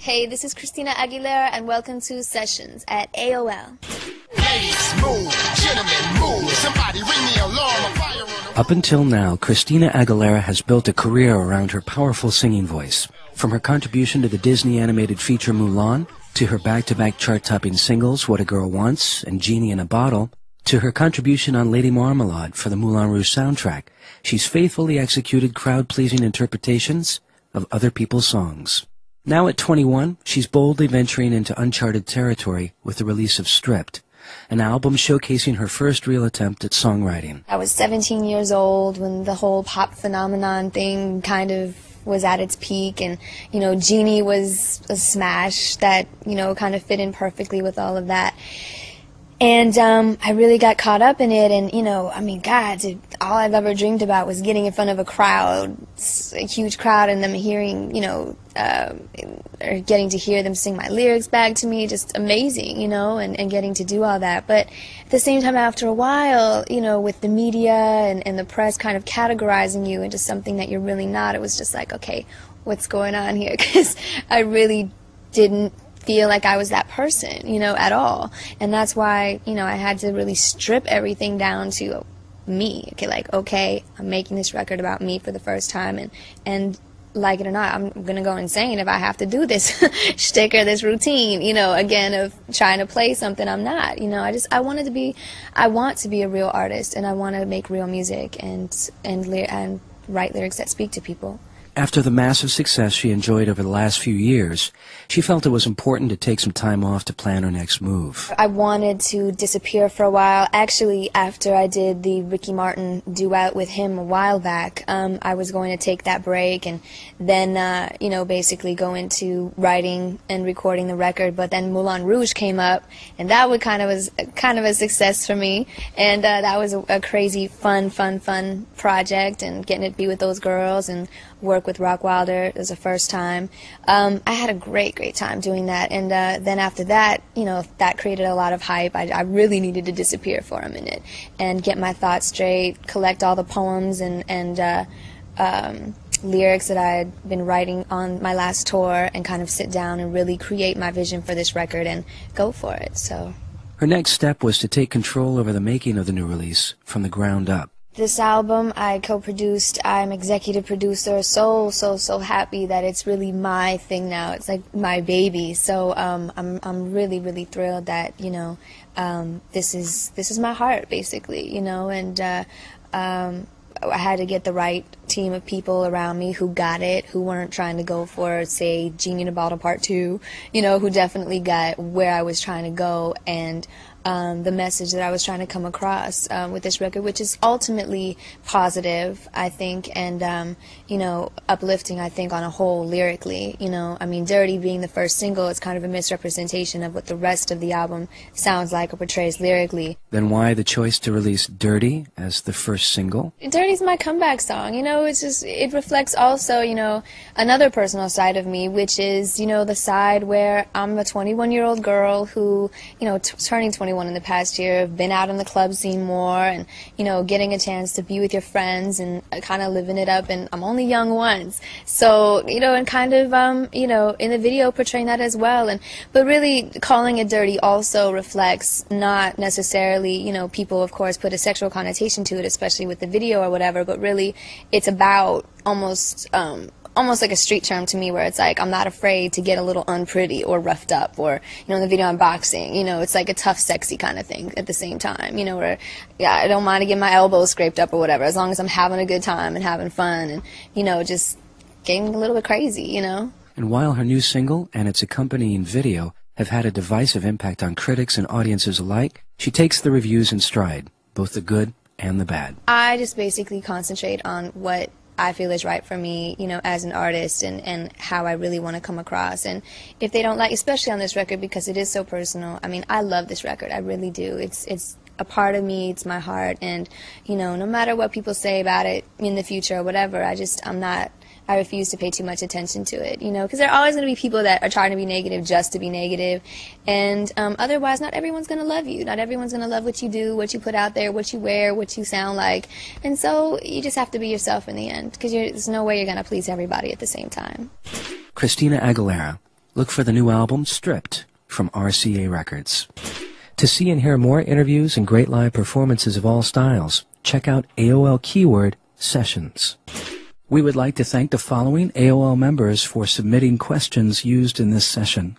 Hey, this is Christina Aguilera, and welcome to Sessions at AOL. Ladies, move. Gentlemen, move. Somebody ring the alarm. A fire on the... Up until now, Christina Aguilera has built a career around her powerful singing voice. From her contribution to the Disney animated feature Mulan, to her back-to-back chart-topping singles What a Girl Wants and Genie in a Bottle, to her contribution on Lady Marmalade for the Moulin Rouge soundtrack, she's faithfully executed crowd-pleasing interpretations of other people's songs. Now at 21, she's boldly venturing into uncharted territory with the release of Stripped, an album showcasing her first real attempt at songwriting. I was 17 years old when the whole pop phenomenon thing kind of was at its peak, and, you know, Genie was a smash that, you know, kind of fit in perfectly with all of that. And I really got caught up in it, and, you know, I mean, God, all I've ever dreamed about was getting in front of a crowd, a huge crowd, and them hearing, you know, or getting to hear them sing my lyrics back to me, just amazing, you know, and getting to do all that. But at the same time, after a while, you know, with the media and the press kind of categorizing you into something that you're really not, it was just like, okay, what's going on here? Because I really didn't feel like I was that person, you know, at all. And that's why, you know, I had to really strip everything down to me. Okay, like, okay, I'm making this record about me for the first time, and like it or not, I'm gonna go insane if I have to do this shtick or this routine, you know, again, of trying to play something I'm not. You know, I want to be a real artist, and I want to make real music and write lyrics that speak to people. After the massive success she enjoyed over the last few years, she felt it was important to take some time off to plan her next move. I wanted to disappear for a while. Actually, after I did the Ricky Martin duet with him a while back, I was going to take that break and then, you know, basically go into writing and recording the record. But then Moulin Rouge came up, and that was kind of a success for me. And that was a crazy, fun project, and getting to be with those girls and work with Rock Wilder was the first time. I had a great time doing that, and then after that, you know, that created a lot of hype. I really needed to disappear for a minute and get my thoughts straight, collect all the poems and lyrics that I had been writing on my last tour, and kind of sit down and really create my vision for this record and go for it. So her next step was to take control over the making of the new release from the ground up. This album I co-produced. I'm executive producer. So happy that it's really my thing now. It's like my baby. So I'm really thrilled that, you know, this is my heart, basically, you know, and I had to get the right team of people around me who got it, who weren't trying to go for, say, Genie in a Bottle Part 2, you know, who definitely got where I was trying to go, and the message that I was trying to come across with this record, which is ultimately positive, I think, and, you know, uplifting, I think, on a whole, lyrically. You know, I mean, Dirty being the first single is kind of a misrepresentation of what the rest of the album sounds like or portrays lyrically. Then why the choice to release Dirty as the first single? Dirty's my comeback song, you know. It's just, it reflects also, you know, another personal side of me, which is, you know, the side where I'm a 21-year-old girl who, you know, turning 21 in the past year, have been out in the club scene more, and, you know, getting a chance to be with your friends and kind of living it up, and I'm only young once, so, you know, and kind of, you know, in the video portraying that as well, and but really calling it Dirty also reflects not necessarily, you know, people of course put a sexual connotation to it, especially with the video or whatever, but really it's about almost like a street term to me, where it's like, I'm not afraid to get a little unpretty or roughed up, or, you know, in the video I'm boxing, you know, it's like a tough, sexy kind of thing at the same time, you know, where, yeah, I don't mind to get my elbows scraped up or whatever, as long as I'm having a good time and having fun and, you know, just getting a little bit crazy, you know. And while her new single and its accompanying video have had a divisive impact on critics and audiences alike, she takes the reviews in stride, both the good and the bad. I just basically concentrate on what I feel is right for me, you know, as an artist, and how I really want to come across. And if they don't like, especially on this record, because it is so personal, I mean, I love this record, I really do. It's a part of me, it's my heart, and, you know, no matter what people say about it in the future or whatever, I refuse to pay too much attention to it, you know, because there are always going to be people that are trying to be negative just to be negative, and otherwise not everyone's going to love you. Not everyone's going to love what you do, what you put out there, what you wear, what you sound like, and so you just have to be yourself in the end, because there's no way you're going to please everybody at the same time. Christina Aguilera, Look for the new album, Stripped, from RCA Records. To see and hear more interviews and great live performances of all styles, check out AOL keyword Sessions. We would like to thank the following AOL members for submitting questions used in this session: